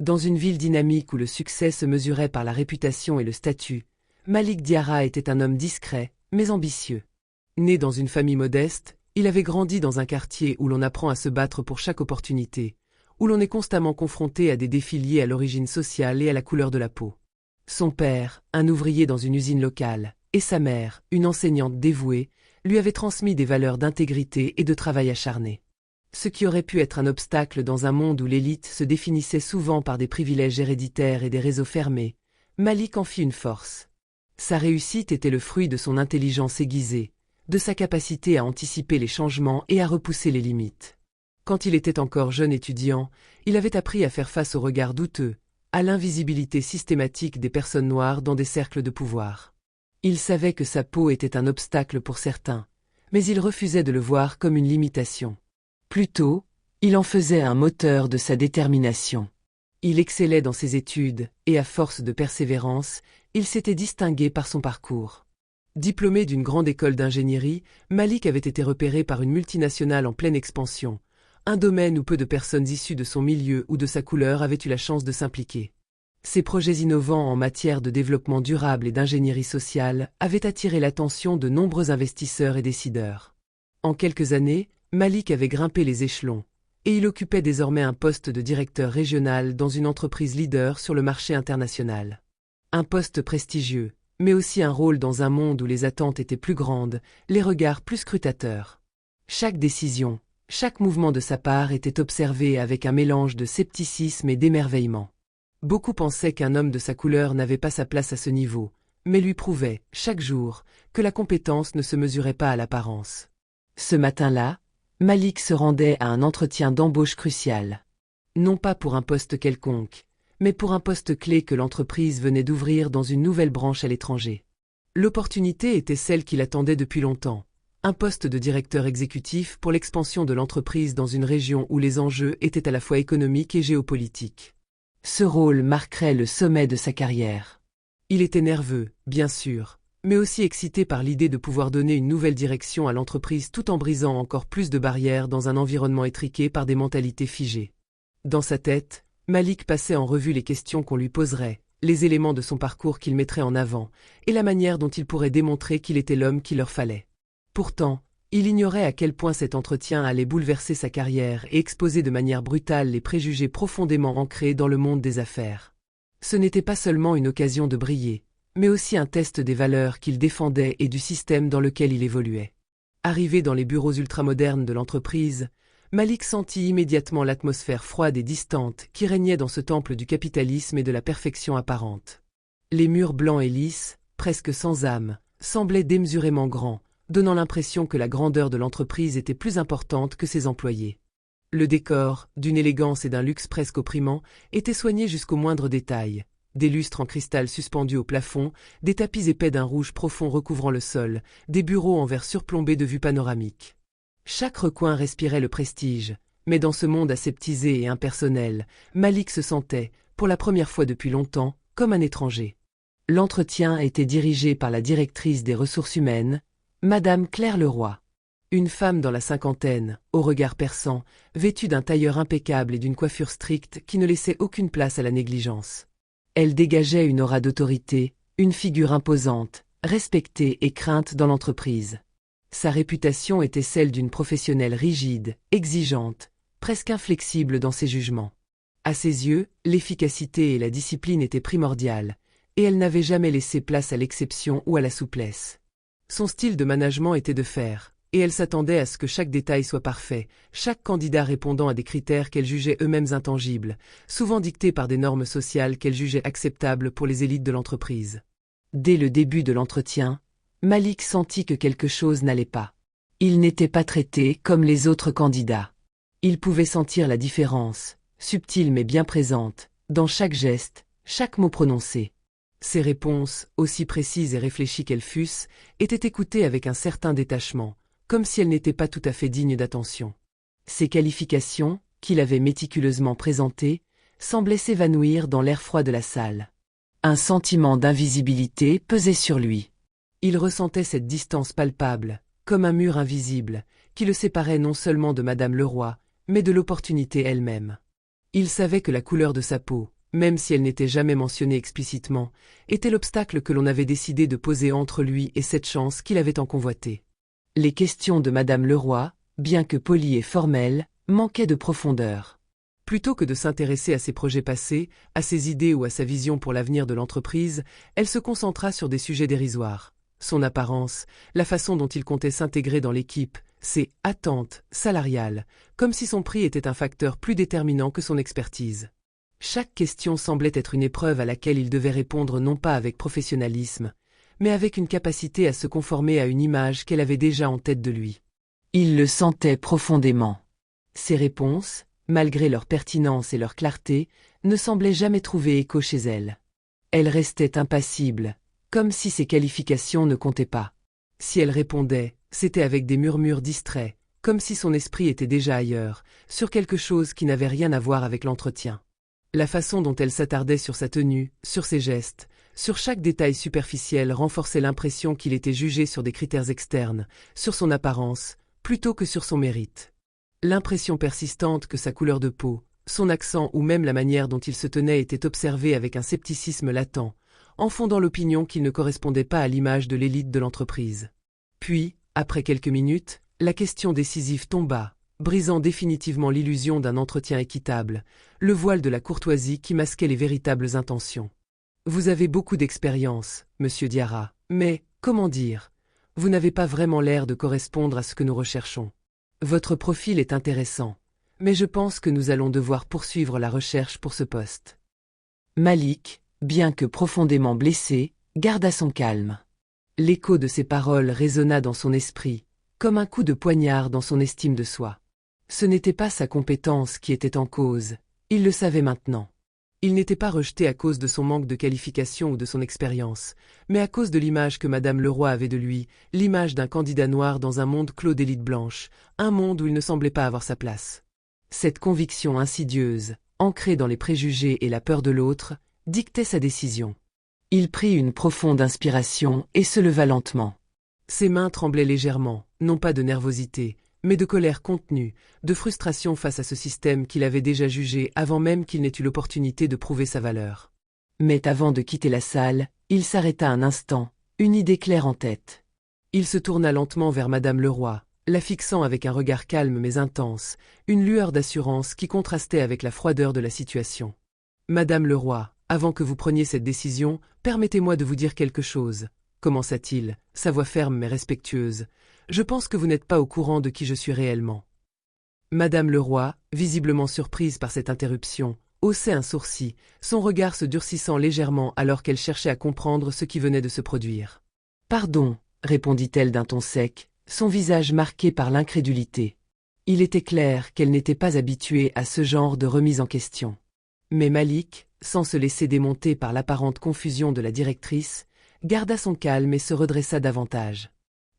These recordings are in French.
Dans une ville dynamique où le succès se mesurait par la réputation et le statut, Malik Diarra était un homme discret, mais ambitieux. Né dans une famille modeste, il avait grandi dans un quartier où l'on apprend à se battre pour chaque opportunité, où l'on est constamment confronté à des défis liés à l'origine sociale et à la couleur de la peau. Son père, un ouvrier dans une usine locale, et sa mère, une enseignante dévouée, lui avaient transmis des valeurs d'intégrité et de travail acharné. Ce qui aurait pu être un obstacle dans un monde où l'élite se définissait souvent par des privilèges héréditaires et des réseaux fermés, Malik en fit une force. Sa réussite était le fruit de son intelligence aiguisée, de sa capacité à anticiper les changements et à repousser les limites. Quand il était encore jeune étudiant, il avait appris à faire face aux regards douteux, à l'invisibilité systématique des personnes noires dans des cercles de pouvoir. Il savait que sa peau était un obstacle pour certains, mais il refusait de le voir comme une limitation. Plutôt, il en faisait un moteur de sa détermination. Il excellait dans ses études, et à force de persévérance, il s'était distingué par son parcours. Diplômé d'une grande école d'ingénierie, Malik avait été repéré par une multinationale en pleine expansion, un domaine où peu de personnes issues de son milieu ou de sa couleur avaient eu la chance de s'impliquer. Ses projets innovants en matière de développement durable et d'ingénierie sociale avaient attiré l'attention de nombreux investisseurs et décideurs. En quelques années, Malik avait grimpé les échelons, et il occupait désormais un poste de directeur régional dans une entreprise leader sur le marché international. Un poste prestigieux, mais aussi un rôle dans un monde où les attentes étaient plus grandes, les regards plus scrutateurs. Chaque décision, chaque mouvement de sa part était observé avec un mélange de scepticisme et d'émerveillement. Beaucoup pensaient qu'un homme de sa couleur n'avait pas sa place à ce niveau, mais lui prouvaient, chaque jour, que la compétence ne se mesurait pas à l'apparence. Ce matin-là, Malik se rendait à un entretien d'embauche crucial. Non pas pour un poste quelconque, mais pour un poste clé que l'entreprise venait d'ouvrir dans une nouvelle branche à l'étranger. L'opportunité était celle qu'il attendait depuis longtemps, un poste de directeur exécutif pour l'expansion de l'entreprise dans une région où les enjeux étaient à la fois économiques et géopolitiques. Ce rôle marquerait le sommet de sa carrière. Il était nerveux, bien sûr, mais aussi excité par l'idée de pouvoir donner une nouvelle direction à l'entreprise tout en brisant encore plus de barrières dans un environnement étriqué par des mentalités figées. Dans sa tête, Malik passait en revue les questions qu'on lui poserait, les éléments de son parcours qu'il mettrait en avant, et la manière dont il pourrait démontrer qu'il était l'homme qu'il leur fallait. Pourtant, il ignorait à quel point cet entretien allait bouleverser sa carrière et exposer de manière brutale les préjugés profondément ancrés dans le monde des affaires. Ce n'était pas seulement une occasion de briller, mais aussi un test des valeurs qu'il défendait et du système dans lequel il évoluait. Arrivé dans les bureaux ultramodernes de l'entreprise, Malik sentit immédiatement l'atmosphère froide et distante qui régnait dans ce temple du capitalisme et de la perfection apparente. Les murs blancs et lisses, presque sans âme, semblaient démesurément grands, donnant l'impression que la grandeur de l'entreprise était plus importante que ses employés. Le décor, d'une élégance et d'un luxe presque opprimant, était soigné jusqu'au moindre détail. Des lustres en cristal suspendus au plafond, des tapis épais d'un rouge profond recouvrant le sol, des bureaux en verre surplombés de vues panoramiques. Chaque recoin respirait le prestige, mais dans ce monde aseptisé et impersonnel, Malik se sentait, pour la première fois depuis longtemps, comme un étranger. L'entretien était dirigé par la directrice des ressources humaines, Madame Claire Leroy. Une femme dans la cinquantaine, au regard perçant, vêtue d'un tailleur impeccable et d'une coiffure stricte qui ne laissait aucune place à la négligence. Elle dégageait une aura d'autorité, une figure imposante, respectée et crainte dans l'entreprise. Sa réputation était celle d'une professionnelle rigide, exigeante, presque inflexible dans ses jugements. À ses yeux, l'efficacité et la discipline étaient primordiales, et elle n'avait jamais laissé place à l'exception ou à la souplesse. Son style de management était de fer, et elle s'attendait à ce que chaque détail soit parfait, chaque candidat répondant à des critères qu'elle jugeait eux-mêmes intangibles, souvent dictés par des normes sociales qu'elle jugeait acceptables pour les élites de l'entreprise. Dès le début de l'entretien, Malik sentit que quelque chose n'allait pas. Il n'était pas traité comme les autres candidats. Il pouvait sentir la différence, subtile mais bien présente, dans chaque geste, chaque mot prononcé. Ses réponses, aussi précises et réfléchies qu'elles fussent, étaient écoutées avec un certain détachement, comme si elles n'étaient pas tout à fait dignes d'attention. Ses qualifications, qu'il avait méticuleusement présentées, semblaient s'évanouir dans l'air froid de la salle. Un sentiment d'invisibilité pesait sur lui. Il ressentait cette distance palpable, comme un mur invisible, qui le séparait non seulement de Madame Leroy, mais de l'opportunité elle-même. Il savait que la couleur de sa peau, même si elle n'était jamais mentionnée explicitement, était l'obstacle que l'on avait décidé de poser entre lui et cette chance qu'il avait tant convoitée. Les questions de Madame Leroy, bien que polies et formelles, manquaient de profondeur. Plutôt que de s'intéresser à ses projets passés, à ses idées ou à sa vision pour l'avenir de l'entreprise, elle se concentra sur des sujets dérisoires. Son apparence, la façon dont il comptait s'intégrer dans l'équipe, ses attentes salariales, comme si son prix était un facteur plus déterminant que son expertise. Chaque question semblait être une épreuve à laquelle il devait répondre non pas avec professionnalisme, mais avec une capacité à se conformer à une image qu'elle avait déjà en tête de lui. Il le sentait profondément. Ses réponses, malgré leur pertinence et leur clarté, ne semblaient jamais trouver écho chez elle. Elle restait impassible, comme si ses qualifications ne comptaient pas. Si elle répondait, c'était avec des murmures distraits, comme si son esprit était déjà ailleurs, sur quelque chose qui n'avait rien à voir avec l'entretien. La façon dont elle s'attardait sur sa tenue, sur ses gestes, sur chaque détail superficiel renforçait l'impression qu'il était jugé sur des critères externes, sur son apparence, plutôt que sur son mérite. L'impression persistante que sa couleur de peau, son accent ou même la manière dont il se tenait était observée avec un scepticisme latent, en fondant l'opinion qu'il ne correspondait pas à l'image de l'élite de l'entreprise. Puis, après quelques minutes, la question décisive tomba, brisant définitivement l'illusion d'un entretien équitable, le voile de la courtoisie qui masquait les véritables intentions. « Vous avez beaucoup d'expérience, monsieur Diarra, mais, comment dire, vous n'avez pas vraiment l'air de correspondre à ce que nous recherchons. Votre profil est intéressant, mais je pense que nous allons devoir poursuivre la recherche pour ce poste. » Malik, bien que profondément blessé, garda son calme. L'écho de ses paroles résonna dans son esprit, comme un coup de poignard dans son estime de soi. Ce n'était pas sa compétence qui était en cause, il le savait maintenant. Il n'était pas rejeté à cause de son manque de qualification ou de son expérience, mais à cause de l'image que Madame Leroy avait de lui, l'image d'un candidat noir dans un monde clos d'élite blanche, un monde où il ne semblait pas avoir sa place. Cette conviction insidieuse, ancrée dans les préjugés et la peur de l'autre, dictait sa décision. Il prit une profonde inspiration et se leva lentement. Ses mains tremblaient légèrement, non pas de nervosité, mais de colère contenue, de frustration face à ce système qu'il avait déjà jugé avant même qu'il n'ait eu l'opportunité de prouver sa valeur. Mais avant de quitter la salle, il s'arrêta un instant, une idée claire en tête. Il se tourna lentement vers Madame Leroy, la fixant avec un regard calme mais intense, une lueur d'assurance qui contrastait avec la froideur de la situation. « Madame Leroy, avant que vous preniez cette décision, permettez-moi de vous dire quelque chose, » commença-t-il, sa voix ferme mais respectueuse. « Je pense que vous n'êtes pas au courant de qui je suis réellement. » Madame Leroy, visiblement surprise par cette interruption, haussait un sourcil, son regard se durcissant légèrement alors qu'elle cherchait à comprendre ce qui venait de se produire. « Pardon, » répondit-elle d'un ton sec, son visage marqué par l'incrédulité. Il était clair qu'elle n'était pas habituée à ce genre de remise en question. Mais Malik, sans se laisser démonter par l'apparente confusion de la directrice, garda son calme et se redressa davantage.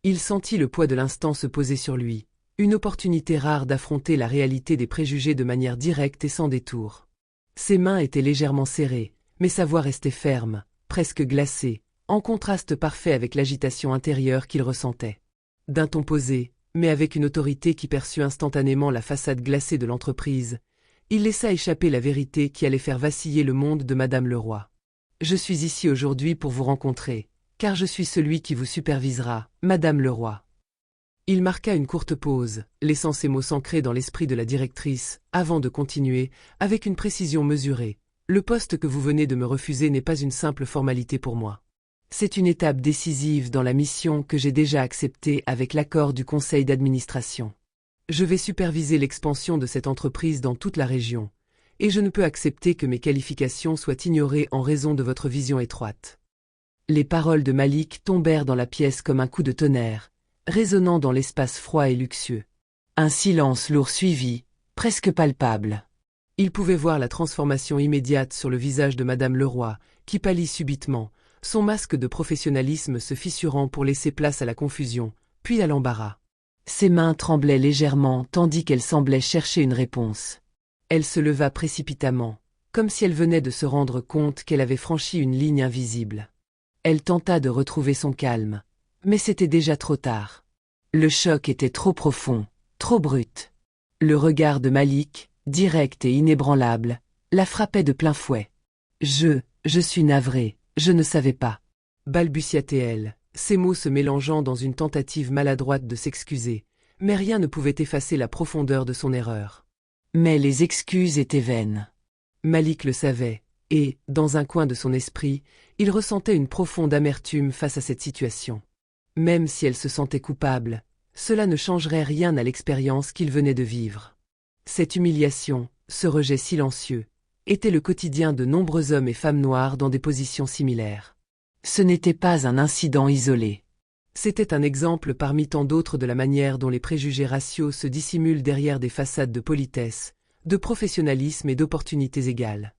Il sentit le poids de l'instant se poser sur lui, une opportunité rare d'affronter la réalité des préjugés de manière directe et sans détour. Ses mains étaient légèrement serrées, mais sa voix restait ferme, presque glacée, en contraste parfait avec l'agitation intérieure qu'il ressentait. D'un ton posé, mais avec une autorité qui perçut instantanément la façade glacée de l'entreprise, il laissa échapper la vérité qui allait faire vaciller le monde de Madame Leroy. « Je suis ici aujourd'hui pour vous rencontrer, car je suis celui qui vous supervisera, Madame Leroy. » Il marqua une courte pause, laissant ces mots s'ancrer dans l'esprit de la directrice, avant de continuer, avec une précision mesurée. « Le poste que vous venez de me refuser n'est pas une simple formalité pour moi. C'est une étape décisive dans la mission que j'ai déjà acceptée avec l'accord du conseil d'administration. Je vais superviser l'expansion de cette entreprise dans toute la région, et je ne peux accepter que mes qualifications soient ignorées en raison de votre vision étroite. » Les paroles de Malik tombèrent dans la pièce comme un coup de tonnerre, résonnant dans l'espace froid et luxueux. Un silence lourd suivit, presque palpable. Il pouvait voir la transformation immédiate sur le visage de Madame Leroy, qui pâlit subitement, son masque de professionnalisme se fissurant pour laisser place à la confusion, puis à l'embarras. Ses mains tremblaient légèrement tandis qu'elle semblait chercher une réponse. Elle se leva précipitamment, comme si elle venait de se rendre compte qu'elle avait franchi une ligne invisible. Elle tenta de retrouver son calme, mais c'était déjà trop tard. Le choc était trop profond, trop brut. Le regard de Malik, directe et inébranlable, la frappait de plein fouet. Je suis navrée, je ne savais pas. Balbutia-t-elle, ces mots se mélangeant dans une tentative maladroite de s'excuser, mais rien ne pouvait effacer la profondeur de son erreur. Mais les excuses étaient vaines. Malik le savait, et, dans un coin de son esprit, il ressentait une profonde amertume face à cette situation. Même si elle se sentait coupable, cela ne changerait rien à l'expérience qu'il venait de vivre. Cette humiliation, ce rejet silencieux, était le quotidien de nombreux hommes et femmes noirs dans des positions similaires. Ce n'était pas un incident isolé. C'était un exemple parmi tant d'autres de la manière dont les préjugés raciaux se dissimulent derrière des façades de politesse, de professionnalisme et d'opportunités égales.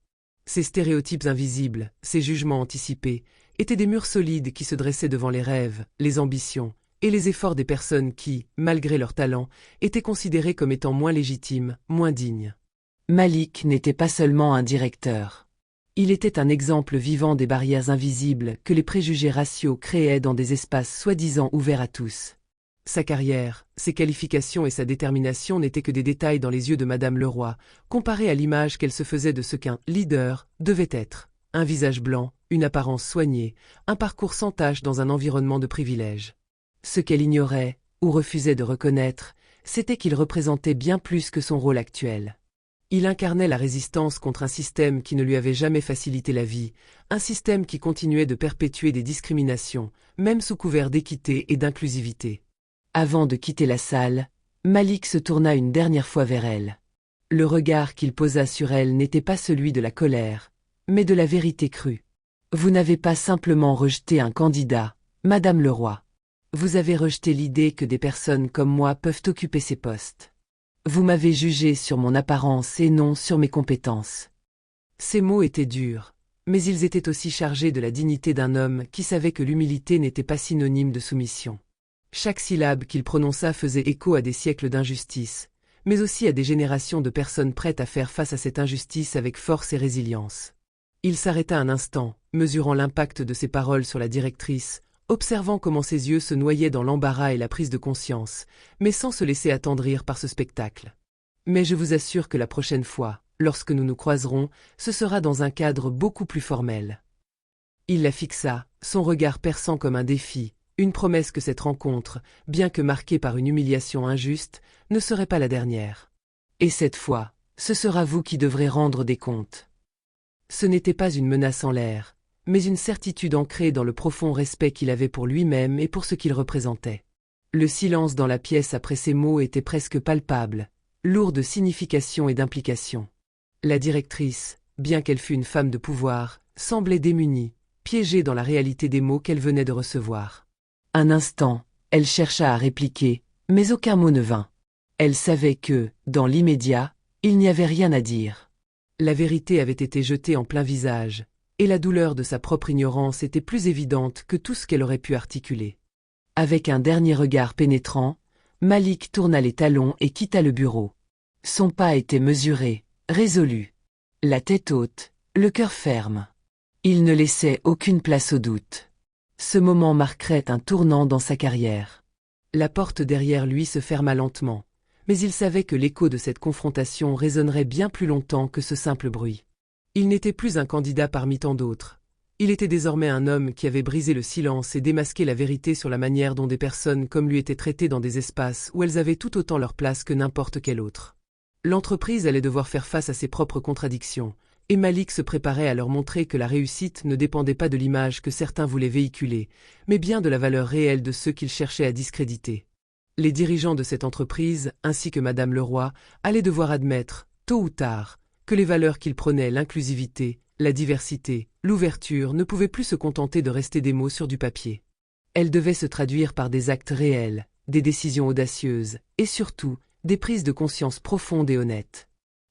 Ces stéréotypes invisibles, ces jugements anticipés, étaient des murs solides qui se dressaient devant les rêves, les ambitions et les efforts des personnes qui, malgré leur talent, étaient considérées comme étant moins légitimes, moins dignes. Malik n'était pas seulement un directeur. Il était un exemple vivant des barrières invisibles que les préjugés raciaux créaient dans des espaces soi-disant ouverts à tous. Sa carrière, ses qualifications et sa détermination n'étaient que des détails dans les yeux de Madame Leroy, comparés à l'image qu'elle se faisait de ce qu'un « leader » devait être. Un visage blanc, une apparence soignée, un parcours sans tache dans un environnement de privilèges. Ce qu'elle ignorait, ou refusait de reconnaître, c'était qu'il représentait bien plus que son rôle actuel. Il incarnait la résistance contre un système qui ne lui avait jamais facilité la vie, un système qui continuait de perpétuer des discriminations, même sous couvert d'équité et d'inclusivité. Avant de quitter la salle, Malik se tourna une dernière fois vers elle. Le regard qu'il posa sur elle n'était pas celui de la colère, mais de la vérité crue. Vous n'avez pas simplement rejeté un candidat, Madame Leroy. Vous avez rejeté l'idée que des personnes comme moi peuvent occuper ces postes. Vous m'avez jugé sur mon apparence et non sur mes compétences. Ces mots étaient durs, mais ils étaient aussi chargés de la dignité d'un homme qui savait que l'humilité n'était pas synonyme de soumission. Chaque syllabe qu'il prononça faisait écho à des siècles d'injustice, mais aussi à des générations de personnes prêtes à faire face à cette injustice avec force et résilience. Il s'arrêta un instant, mesurant l'impact de ses paroles sur la directrice, observant comment ses yeux se noyaient dans l'embarras et la prise de conscience, mais sans se laisser attendrir par ce spectacle. Mais je vous assure que la prochaine fois, lorsque nous nous croiserons, ce sera dans un cadre beaucoup plus formel. Il la fixa, son regard perçant comme un défi, une promesse que cette rencontre, bien que marquée par une humiliation injuste, ne serait pas la dernière. Et cette fois, ce sera vous qui devrez rendre des comptes. Ce n'était pas une menace en l'air, mais une certitude ancrée dans le profond respect qu'il avait pour lui-même et pour ce qu'il représentait. Le silence dans la pièce après ces mots était presque palpable, lourd de signification et d'implication. La directrice, bien qu'elle fût une femme de pouvoir, semblait démunie, piégée dans la réalité des mots qu'elle venait de recevoir. Un instant, elle chercha à répliquer, mais aucun mot ne vint. Elle savait que, dans l'immédiat, il n'y avait rien à dire. La vérité avait été jetée en plein visage, et la douleur de sa propre ignorance était plus évidente que tout ce qu'elle aurait pu articuler. Avec un dernier regard pénétrant, Malik tourna les talons et quitta le bureau. Son pas était mesuré, résolu. La tête haute, le cœur ferme. Il ne laissait aucune place au doute. Ce moment marquerait un tournant dans sa carrière. La porte derrière lui se ferma lentement, mais il savait que l'écho de cette confrontation résonnerait bien plus longtemps que ce simple bruit. Il n'était plus un candidat parmi tant d'autres. Il était désormais un homme qui avait brisé le silence et démasqué la vérité sur la manière dont des personnes comme lui étaient traitées dans des espaces où elles avaient tout autant leur place que n'importe quelle autre. L'entreprise allait devoir faire face à ses propres contradictions, et Malik se préparait à leur montrer que la réussite ne dépendait pas de l'image que certains voulaient véhiculer, mais bien de la valeur réelle de ceux qu'ils cherchaient à discréditer. Les dirigeants de cette entreprise, ainsi que Madame Leroy, allaient devoir admettre, tôt ou tard, que les valeurs qu'ils prônaient, l'inclusivité, la diversité, l'ouverture, ne pouvaient plus se contenter de rester des mots sur du papier. Elles devaient se traduire par des actes réels, des décisions audacieuses, et surtout, des prises de conscience profondes et honnêtes.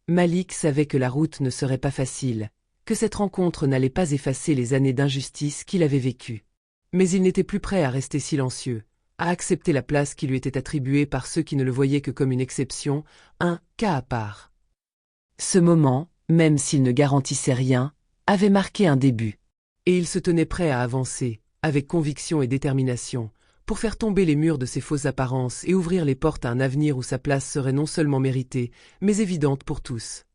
Malik savait que la route ne serait pas facile, que cette rencontre n'allait pas effacer les années d'injustice qu'il avait vécues. Mais il n'était plus prêt à rester silencieux, à accepter la place qui lui était attribuée par ceux qui ne le voyaient que comme une exception, un cas à part. Ce moment, même s'il ne garantissait rien, avait marqué un début. Et il se tenait prêt à avancer, avec conviction et détermination, pour faire tomber les murs de ses fausses apparences et ouvrir les portes à un avenir où sa place serait non seulement méritée, mais évidente pour tous.